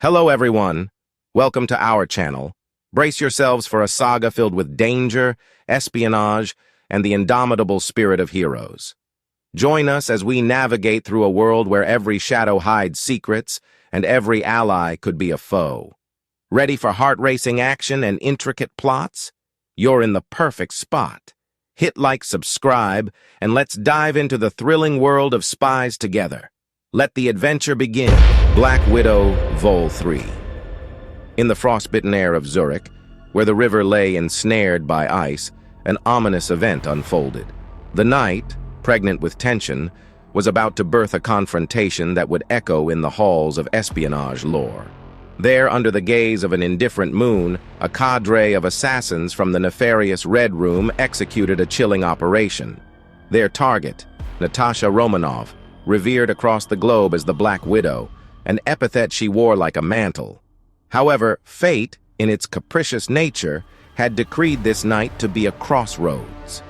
Hello everyone, welcome to our channel. Brace yourselves for a saga filled with danger, espionage, and the indomitable spirit of heroes. Join us as we navigate through a world where every shadow hides secrets and every ally could be a foe. Ready for heart-racing action and intricate plots? You're in the perfect spot. Hit like, subscribe, and let's dive into the thrilling world of spies together. Let the adventure begin. Black Widow, Vol. 3. In the frostbitten air of Zurich, where the river lay ensnared by ice, an ominous event unfolded. The night, pregnant with tension, was about to birth a confrontation that would echo in the halls of espionage lore. There, under the gaze of an indifferent moon, a cadre of assassins from the nefarious Red Room executed a chilling operation. Their target, Natasha Romanoff, revered across the globe as the Black Widow, an epithet she wore like a mantle. However, fate, in its capricious nature, had decreed this night to be a crossroads.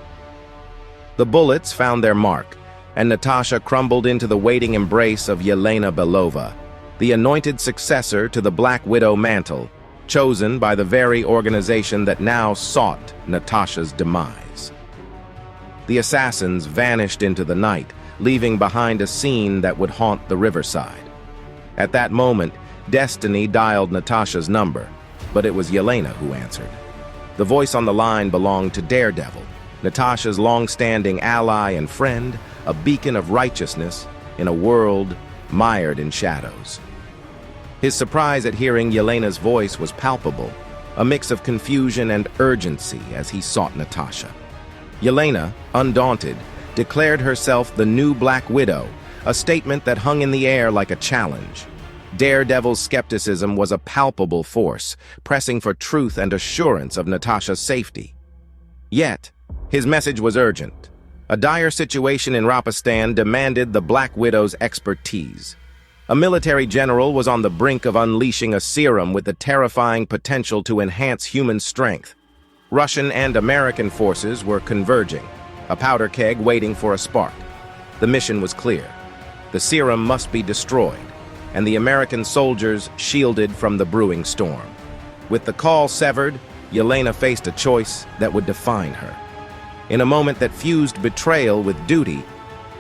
The bullets found their mark, and Natasha crumbled into the waiting embrace of Yelena Belova, the anointed successor to the Black Widow mantle, chosen by the very organization that now sought Natasha's demise. The assassins vanished into the night, leaving behind a scene that would haunt the riverside. At that moment, destiny dialed Natasha's number, but it was Yelena who answered. The voice on the line belonged to Daredevil, Natasha's long-standing ally and friend, a beacon of righteousness in a world mired in shadows. His surprise at hearing Yelena's voice was palpable, a mix of confusion and urgency as he sought Natasha. Yelena, undaunted, declared herself the new Black Widow, a statement that hung in the air like a challenge. Daredevil's skepticism was a palpable force, pressing for truth and assurance of Natasha's safety. Yet, his message was urgent. A dire situation in Rapistan demanded the Black Widow's expertise. A military general was on the brink of unleashing a serum with the terrifying potential to enhance human strength. Russian and American forces were converging, a powder keg waiting for a spark. The mission was clear. The serum must be destroyed, and the American soldiers shielded from the brewing storm. With the call severed, Yelena faced a choice that would define her. In a moment that fused betrayal with duty,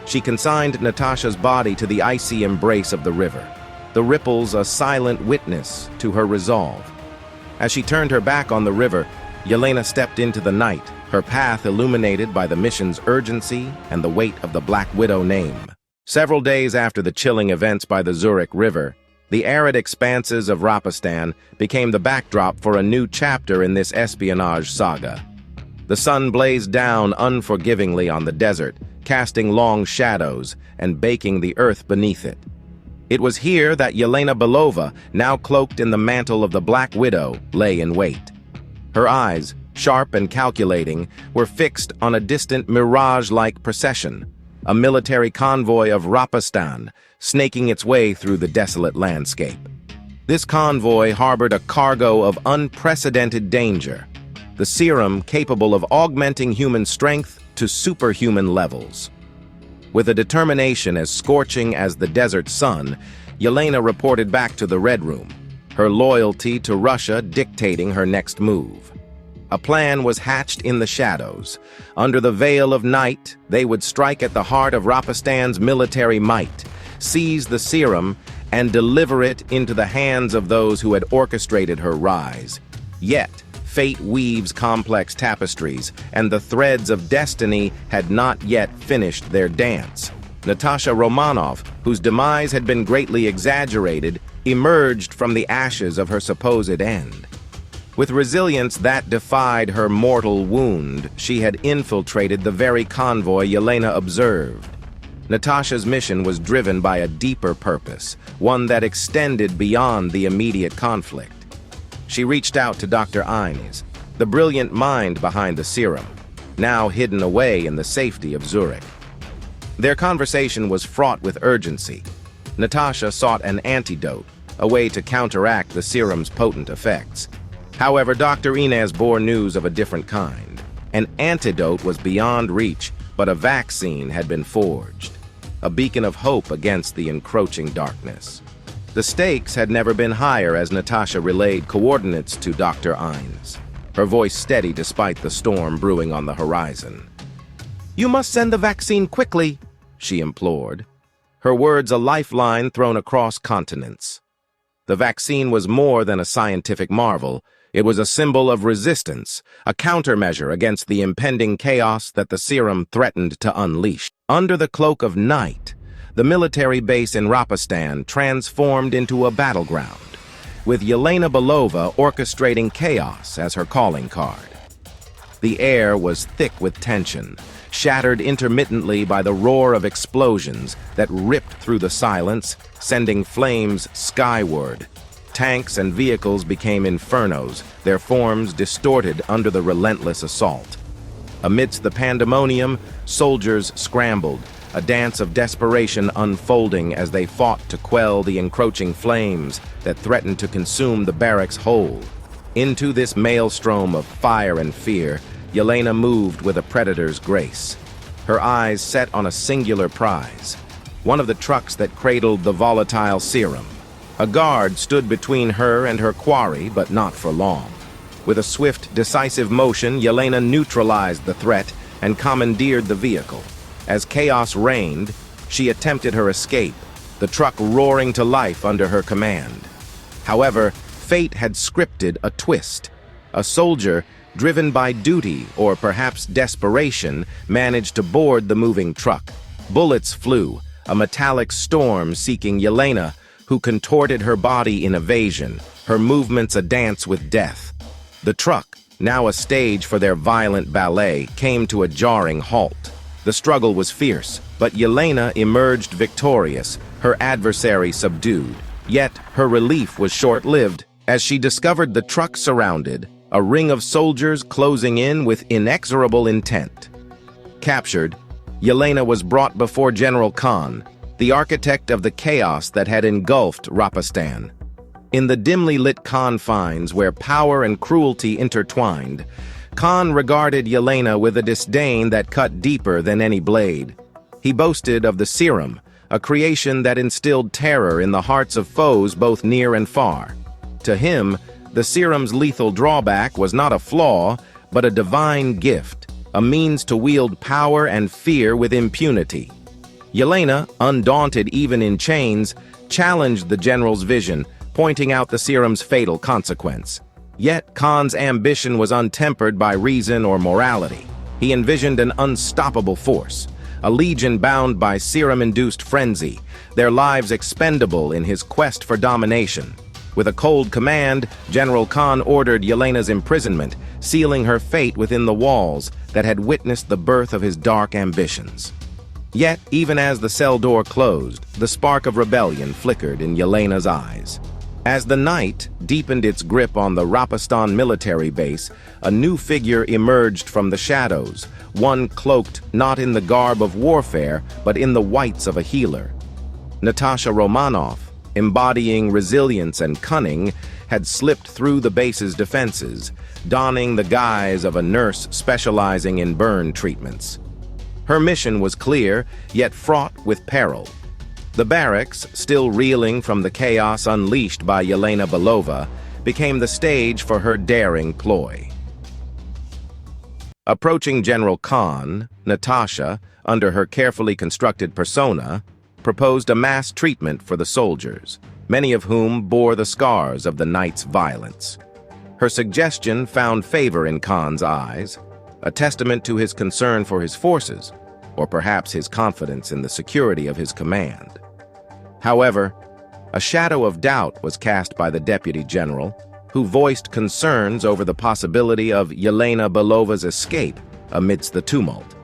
she consigned Natasha's body to the icy embrace of the river, the ripples a silent witness to her resolve. As she turned her back on the river, Yelena stepped into the night, her path illuminated by the mission's urgency and the weight of the Black Widow name. Several days after the chilling events by the Zurich River, the arid expanses of Rapistan became the backdrop for a new chapter in this espionage saga. The sun blazed down unforgivingly on the desert, casting long shadows and baking the earth beneath it. It was here that Yelena Belova, now cloaked in the mantle of the Black Widow, lay in wait. Her eyes, sharp and calculating, were fixed on a distant mirage-like procession, a military convoy of Rapistan, snaking its way through the desolate landscape. This convoy harbored a cargo of unprecedented danger, the serum capable of augmenting human strength to superhuman levels. With a determination as scorching as the desert sun, Yelena reported back to the Red Room, her loyalty to Russia dictating her next move. A plan was hatched in the shadows. Under the veil of night, they would strike at the heart of Rapistan's military might, seize the serum, and deliver it into the hands of those who had orchestrated her rise. Yet, fate weaves complex tapestries, and the threads of destiny had not yet finished their dance. Natasha Romanoff, whose demise had been greatly exaggerated, emerged from the ashes of her supposed end. With resilience that defied her mortal wound, she had infiltrated the very convoy Yelena observed. Natasha's mission was driven by a deeper purpose, one that extended beyond the immediate conflict. She reached out to Dr. Ines, the brilliant mind behind the serum, now hidden away in the safety of Zurich. Their conversation was fraught with urgency. Natasha sought an antidote, a way to counteract the serum's potent effects. However, Dr. Ines bore news of a different kind. An antidote was beyond reach, but a vaccine had been forged, a beacon of hope against the encroaching darkness. The stakes had never been higher as Natasha relayed coordinates to Dr. Ines, her voice steady despite the storm brewing on the horizon. "You must send the vaccine quickly," she implored, her words a lifeline thrown across continents. The vaccine was more than a scientific marvel. It was a symbol of resistance, a countermeasure against the impending chaos that the serum threatened to unleash. Under the cloak of night, the military base in Rapistan transformed into a battleground, with Yelena Belova orchestrating chaos as her calling card. The air was thick with tension, shattered intermittently by the roar of explosions that ripped through the silence, sending flames skyward. Tanks and vehicles became infernos, their forms distorted under the relentless assault. Amidst the pandemonium, soldiers scrambled, a dance of desperation unfolding as they fought to quell the encroaching flames that threatened to consume the barracks whole. Into this maelstrom of fire and fear, Yelena moved with a predator's grace, her eyes set on a singular prize, one of the trucks that cradled the volatile serum. A guard stood between her and her quarry, but not for long. With a swift, decisive motion, Yelena neutralized the threat and commandeered the vehicle. As chaos reigned, she attempted her escape, the truck roaring to life under her command. However, fate had scripted a twist. A soldier, driven by duty or perhaps desperation, managed to board the moving truck. Bullets flew, a metallic storm seeking Yelena, who contorted her body in evasion, her movements a dance with death. The truck, now a stage for their violent ballet, came to a jarring halt. The struggle was fierce, but Yelena emerged victorious, her adversary subdued. Yet her relief was short-lived as she discovered the truck surrounded, a ring of soldiers closing in with inexorable intent. Captured, Yelena was brought before General Khan, the architect of the chaos that had engulfed Rapistan. In the dimly lit confines where power and cruelty intertwined, Khan regarded Yelena with a disdain that cut deeper than any blade. He boasted of the serum, a creation that instilled terror in the hearts of foes both near and far. To him, the serum's lethal drawback was not a flaw, but a divine gift, a means to wield power and fear with impunity. Yelena, undaunted even in chains, challenged the general's vision, pointing out the serum's fatal consequence. Yet Khan's ambition was untempered by reason or morality. He envisioned an unstoppable force, a legion bound by serum-induced frenzy, their lives expendable in his quest for domination. With a cold command, General Khan ordered Yelena's imprisonment, sealing her fate within the walls that had witnessed the birth of his dark ambitions. Yet, even as the cell door closed, the spark of rebellion flickered in Yelena's eyes. As the night deepened its grip on the Rapistan military base, a new figure emerged from the shadows, one cloaked not in the garb of warfare, but in the whites of a healer. Natasha Romanoff, embodying resilience and cunning, had slipped through the base's defenses, donning the guise of a nurse specializing in burn treatments. Her mission was clear, yet fraught with peril. The barracks, still reeling from the chaos unleashed by Yelena Belova, became the stage for her daring ploy. Approaching General Khan, Natasha, under her carefully constructed persona, proposed a mass treatment for the soldiers, many of whom bore the scars of the night's violence. Her suggestion found favor in Khan's eyes, a testament to his concern for his forces, or perhaps his confidence in the security of his command. However, a shadow of doubt was cast by the deputy general, who voiced concerns over the possibility of Yelena Belova's escape amidst the tumult.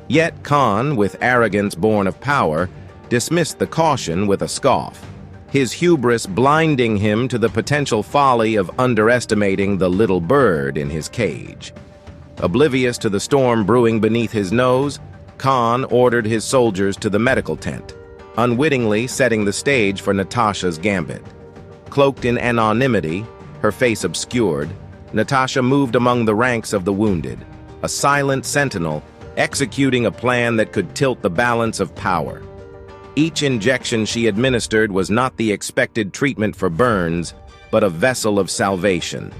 Yet Khan, with arrogance born of power, dismissed the caution with a scoff, his hubris blinding him to the potential folly of underestimating the little bird in his cage. Oblivious to the storm brewing beneath his nose, Khan ordered his soldiers to the medical tent, unwittingly setting the stage for Natasha's gambit. Cloaked in anonymity, her face obscured, Natasha moved among the ranks of the wounded, a silent sentinel executing a plan that could tilt the balance of power. Each injection she administered was not the expected treatment for burns, but a vessel of salvation.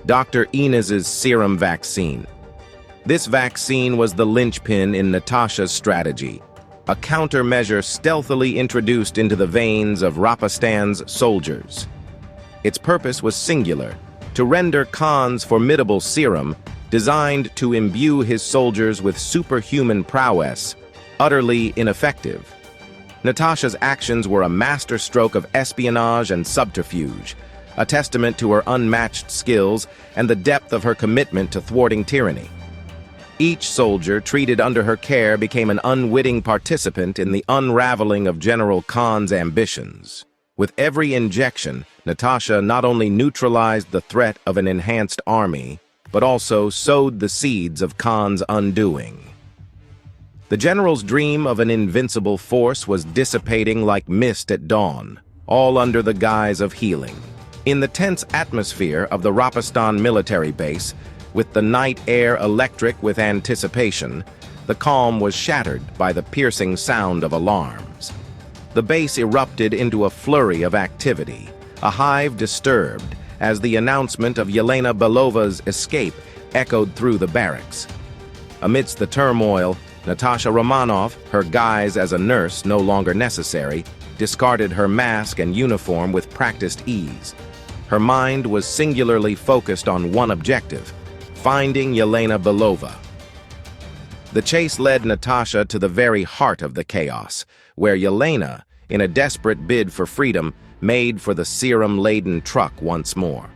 Dr. Ines's serum vaccine. This vaccine was the linchpin in Natasha's strategy, a countermeasure stealthily introduced into the veins of Rapistan's soldiers. Its purpose was singular, to render Khan's formidable serum, designed to imbue his soldiers with superhuman prowess, utterly ineffective. Natasha's actions were a masterstroke of espionage and subterfuge, a testament to her unmatched skills and the depth of her commitment to thwarting tyranny. Each soldier treated under her care became an unwitting participant in the unraveling of General Khan's ambitions. With every injection, Natasha not only neutralized the threat of an enhanced army, but also sowed the seeds of Khan's undoing. The general's dream of an invincible force was dissipating like mist at dawn, all under the guise of healing. In the tense atmosphere of the Rapistan military base, with the night air electric with anticipation, the calm was shattered by the piercing sound of alarms. The base erupted into a flurry of activity, a hive disturbed, as the announcement of Yelena Belova's escape echoed through the barracks. Amidst the turmoil, Natasha Romanoff, her guise as a nurse no longer necessary, discarded her mask and uniform with practiced ease. Her mind was singularly focused on one objective: finding Yelena Belova. The chase led Natasha to the very heart of the chaos, where Yelena, in a desperate bid for freedom, made for the serum-laden truck once more.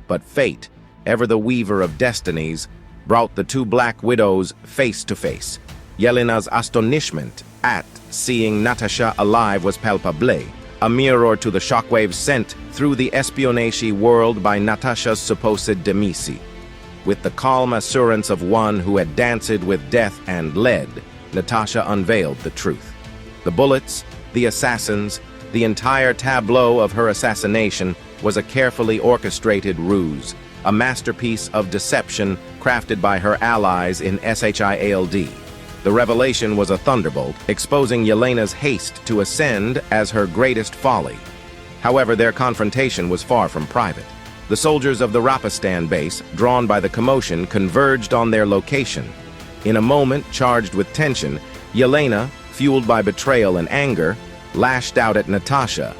But fate, ever the weaver of destinies, brought the two Black Widows face to face. Yelena's astonishment at seeing Natasha alive was palpable, a mirror to the shockwaves sent through the espionage world by Natasha's supposed demisi. With the calm assurance of one who had danced with death and led, Natasha unveiled the truth. The bullets, the assassins, the entire tableau of her assassination was a carefully orchestrated ruse, a masterpiece of deception crafted by her allies in SHIELD. The revelation was a thunderbolt, exposing Yelena's haste to ascend as her greatest folly. However, their confrontation was far from private. The soldiers of the Rapistan base, drawn by the commotion, converged on their location. In a moment charged with tension, Yelena, fueled by betrayal and anger, lashed out at Natasha.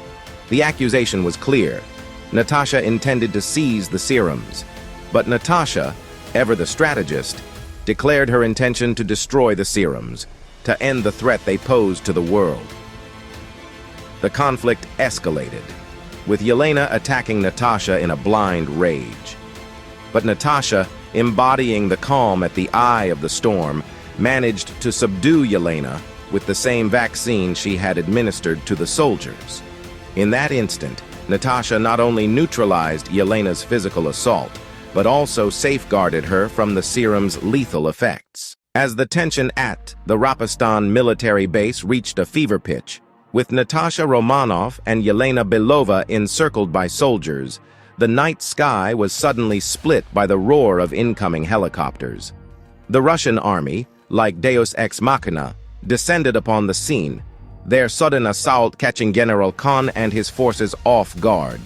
The accusation was clear. Natasha intended to seize the serums. But Natasha, ever the strategist, declared her intention to destroy the serums, to end the threat they posed to the world. The conflict escalated, with Yelena attacking Natasha in a blind rage. But Natasha, embodying the calm at the eye of the storm, managed to subdue Yelena with the same vaccine she had administered to the soldiers. In that instant, Natasha not only neutralized Yelena's physical assault, but also safeguarded her from the serum's lethal effects. As the tension at the Rapistan military base reached a fever pitch, with Natasha Romanoff and Yelena Belova encircled by soldiers, the night sky was suddenly split by the roar of incoming helicopters. The Russian army, like Deus Ex Machina, descended upon the scene, their sudden assault catching General Khan and his forces off guard.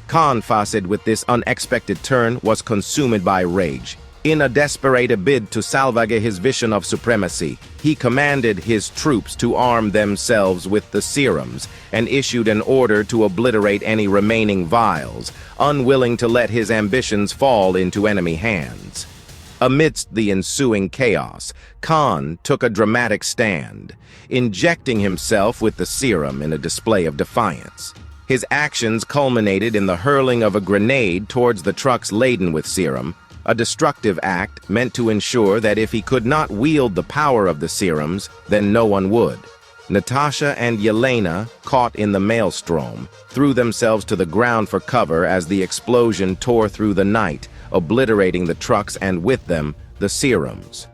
Khan, faced with this unexpected turn, was consumed by rage. In a desperate bid to salvage his vision of supremacy, he commanded his troops to arm themselves with the serums and issued an order to obliterate any remaining vials, unwilling to let his ambitions fall into enemy hands. Amidst the ensuing chaos, Khan took a dramatic stand, injecting himself with the serum in a display of defiance. His actions culminated in the hurling of a grenade towards the trucks laden with serum, a destructive act meant to ensure that if he could not wield the power of the serums, then no one would. Natasha and Yelena, caught in the maelstrom, threw themselves to the ground for cover as the explosion tore through the night, obliterating the trucks and with them, the serums.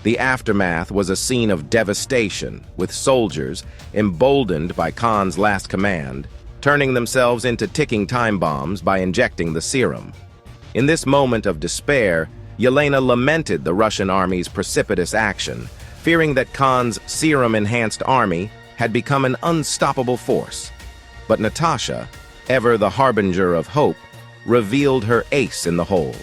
The aftermath was a scene of devastation, with soldiers, emboldened by Khan's last command, turning themselves into ticking time bombs by injecting the serum. In this moment of despair, Yelena lamented the Russian army's precipitous action, fearing that Khan's serum-enhanced army, had become an unstoppable force. But Natasha, ever the harbinger of hope, revealed her ace in the hole.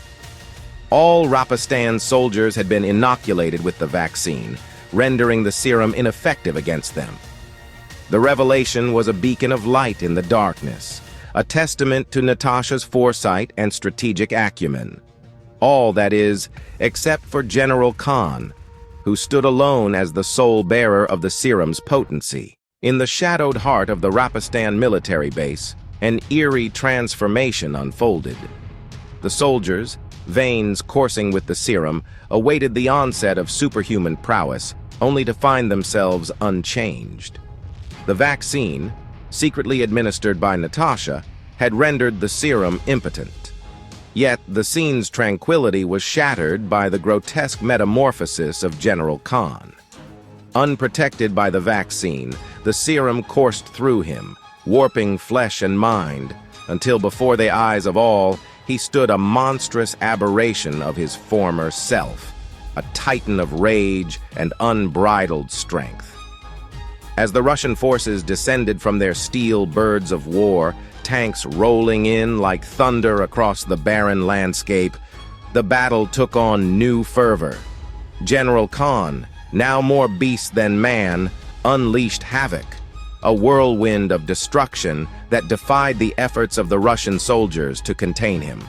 All Rapistan's soldiers had been inoculated with the vaccine, rendering the serum ineffective against them. The revelation was a beacon of light in the darkness, a testament to Natasha's foresight and strategic acumen. All, that is, except for General Khan, who stood alone as the sole bearer of the serum's potency. In the shadowed heart of the Rapistan military base, an eerie transformation unfolded. The soldiers, veins coursing with the serum, awaited the onset of superhuman prowess, only to find themselves unchanged. The vaccine, secretly administered by Natasha, had rendered the serum impotent. Yet the scene's tranquility was shattered by the grotesque metamorphosis of General Khan. Unprotected by the vaccine, the serum coursed through him, warping flesh and mind, until before the eyes of all, he stood a monstrous aberration of his former self, a titan of rage and unbridled strength. As the Russian forces descended from their steel birds of war, tanks rolling in like thunder across the barren landscape, the battle took on new fervor. General Khan, now more beast than man, unleashed havoc, a whirlwind of destruction that defied the efforts of the Russian soldiers to contain him.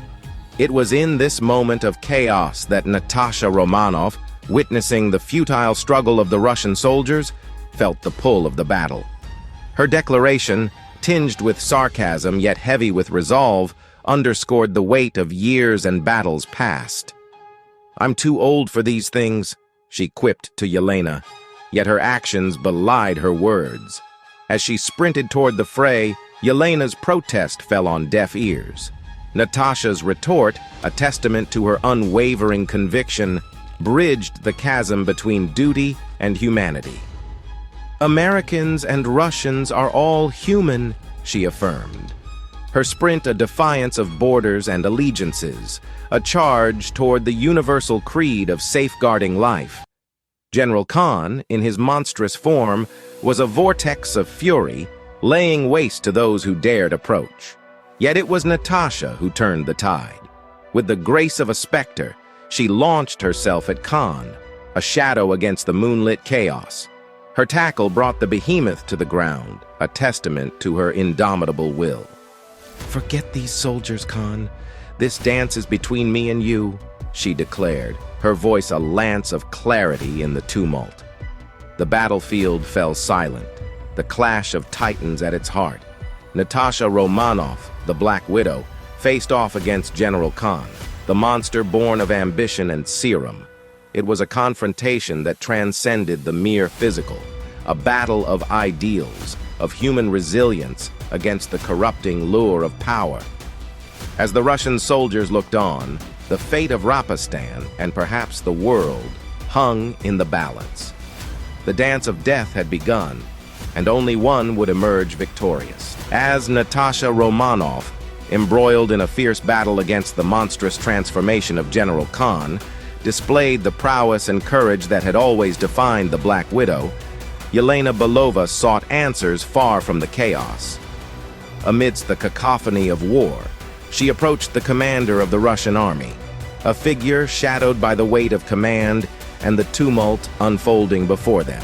It was in this moment of chaos that Natasha Romanoff, witnessing the futile struggle of the Russian soldiers, felt the pull of the battle. Her declaration, tinged with sarcasm yet heavy with resolve, underscored the weight of years and battles past. "I'm too old for these things," she quipped to Yelena, yet her actions belied her words. As she sprinted toward the fray, Yelena's protest fell on deaf ears. Natasha's retort, a testament to her unwavering conviction, bridged the chasm between duty and humanity. "Americans and Russians are all human," she affirmed. Her sprint a defiance of borders and allegiances, a charge toward the universal creed of safeguarding life. General Khan, in his monstrous form, was a vortex of fury, laying waste to those who dared approach. Yet it was Natasha who turned the tide. With the grace of a specter, she launched herself at Khan, a shadow against the moonlit chaos. Her tackle brought the behemoth to the ground, a testament to her indomitable will. "Forget these soldiers, Khan. This dance is between me and you," she declared, her voice a lance of clarity in the tumult. The battlefield fell silent, the clash of titans at its heart. Natasha Romanoff, the Black Widow, faced off against General Khan, the monster born of ambition and serum. It was a confrontation that transcended the mere physical, a battle of ideals, of human resilience against the corrupting lure of power. As the Russian soldiers looked on, the fate of Rapistan, and perhaps the world, hung in the balance. The dance of death had begun, and only one would emerge victorious. As Natasha Romanoff, embroiled in a fierce battle against the monstrous transformation of General Khan, displayed the prowess and courage that had always defined the Black Widow, Yelena Belova sought answers far from the chaos. Amidst the cacophony of war, she approached the commander of the Russian army, a figure shadowed by the weight of command and the tumult unfolding before them.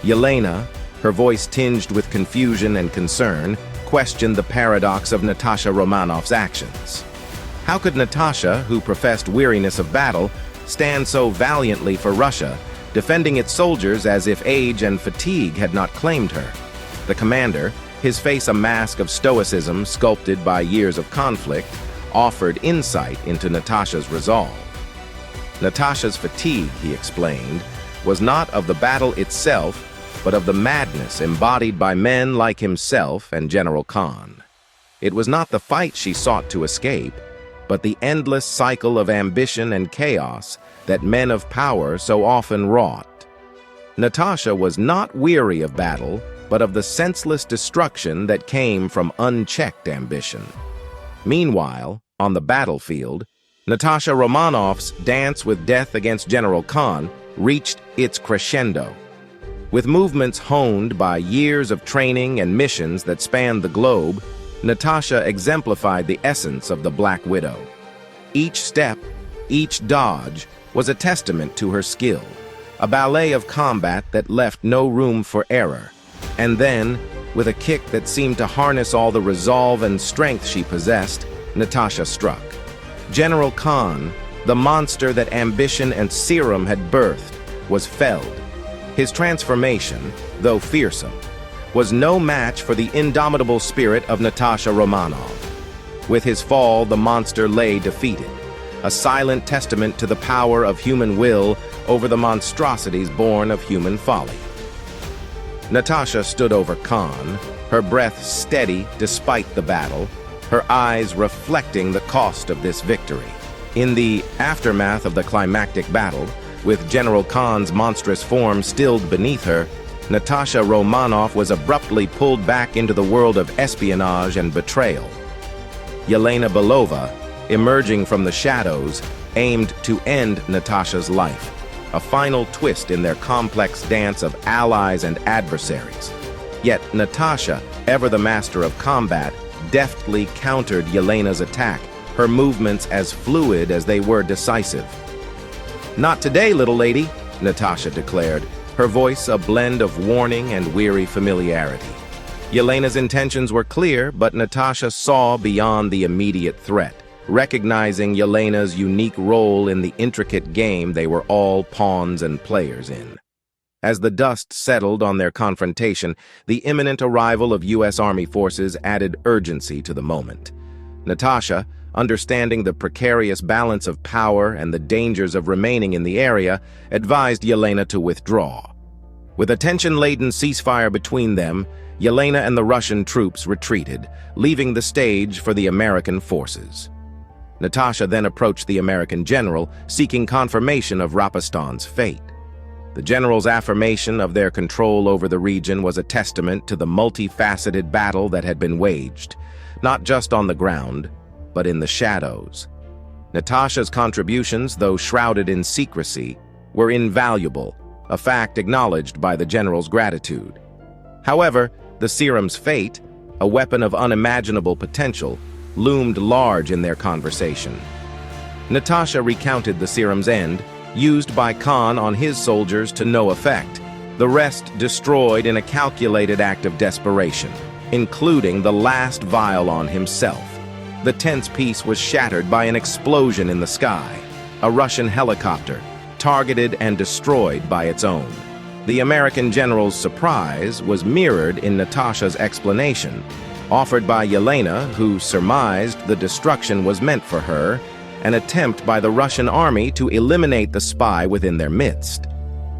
Yelena, her voice tinged with confusion and concern, questioned the paradox of Natasha Romanoff's actions. How could Natasha, who professed weariness of battle, stand so valiantly for Russia, defending its soldiers as if age and fatigue had not claimed her? The commander, his face a mask of stoicism sculpted by years of conflict, offered insight into Natasha's resolve. Natasha's fatigue, he explained, was not of the battle itself, but of the madness embodied by men like himself and General Khan. It was not the fight she sought to escape, but the endless cycle of ambition and chaos that men of power so often wrought. Natasha was not weary of battle, but of the senseless destruction that came from unchecked ambition. Meanwhile, on the battlefield, Natasha Romanoff's dance with death against General Khan reached its crescendo. With movements honed by years of training and missions that spanned the globe, Natasha exemplified the essence of the Black Widow. Each step, each dodge, was a testament to her skill, a ballet of combat that left no room for error. And then, with a kick that seemed to harness all the resolve and strength she possessed, Natasha struck. General Khan, the monster that ambition and serum had birthed, was felled. His transformation, though fearsome, was no match for the indomitable spirit of Natasha Romanoff. With his fall, the monster lay defeated, a silent testament to the power of human will over the monstrosities born of human folly. Natasha stood over Khan, her breath steady despite the battle, her eyes reflecting the cost of this victory. In the aftermath of the climactic battle, with General Khan's monstrous form stilled beneath her, Natasha Romanoff was abruptly pulled back into the world of espionage and betrayal. Yelena Belova, emerging from the shadows, aimed to end Natasha's life, a final twist in their complex dance of allies and adversaries. Yet Natasha, ever the master of combat, deftly countered Yelena's attack, her movements as fluid as they were decisive. "Not today, little lady," Natasha declared, her voice a blend of warning and weary familiarity. Yelena's intentions were clear, but Natasha saw beyond the immediate threat, recognizing Yelena's unique role in the intricate game they were all pawns and players in. As the dust settled on their confrontation, the imminent arrival of U.S. Army forces added urgency to the moment. Natasha, understanding the precarious balance of power and the dangers of remaining in the area, advised Yelena to withdraw. With a tension-laden ceasefire between them, Yelena and the Russian troops retreated, leaving the stage for the American forces. Natasha then approached the American general, seeking confirmation of Rapistan's fate. The general's affirmation of their control over the region was a testament to the multifaceted battle that had been waged, not just on the ground, but in the shadows. Natasha's contributions, though shrouded in secrecy, were invaluable, a fact acknowledged by the general's gratitude. However, the serum's fate, a weapon of unimaginable potential, loomed large in their conversation. Natasha recounted the serum's end, used by Khan on his soldiers to no effect, the rest destroyed in a calculated act of desperation, including the last vial on himself. The tense peace was shattered by an explosion in the sky, a Russian helicopter, targeted and destroyed by its own. The American general's surprise was mirrored in Natasha's explanation, offered by Yelena, who surmised the destruction was meant for her, an attempt by the Russian army to eliminate the spy within their midst.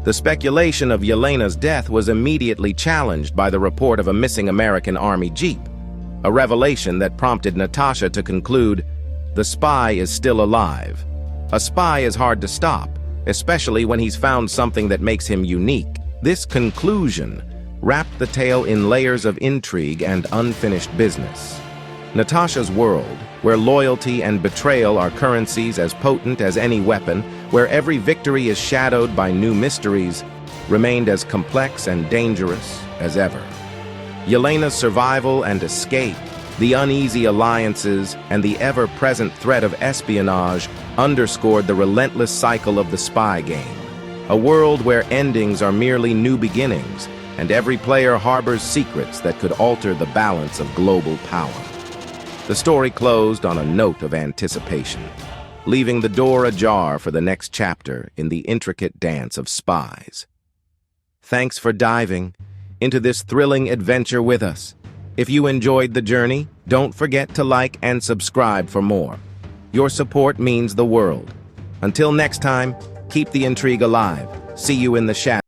The speculation of Yelena's death was immediately challenged by the report of a missing American Army jeep, a revelation that prompted Natasha to conclude, "The spy is still alive." A spy is hard to stop, especially when he's found something that makes him unique. This conclusion wrapped the tale in layers of intrigue and unfinished business. Natasha's world, where loyalty and betrayal are currencies as potent as any weapon, where every victory is shadowed by new mysteries, remained as complex and dangerous as ever. Yelena's survival and escape, the uneasy alliances, and the ever-present threat of espionage underscored the relentless cycle of the spy game. A world where endings are merely new beginnings, and every player harbors secrets that could alter the balance of global power. The story closed on a note of anticipation, leaving the door ajar for the next chapter in the intricate dance of spies. Thanks for diving into this thrilling adventure with us. If you enjoyed the journey, don't forget to like and subscribe for more. Your support means the world. Until next time, keep the intrigue alive. See you in the shadows.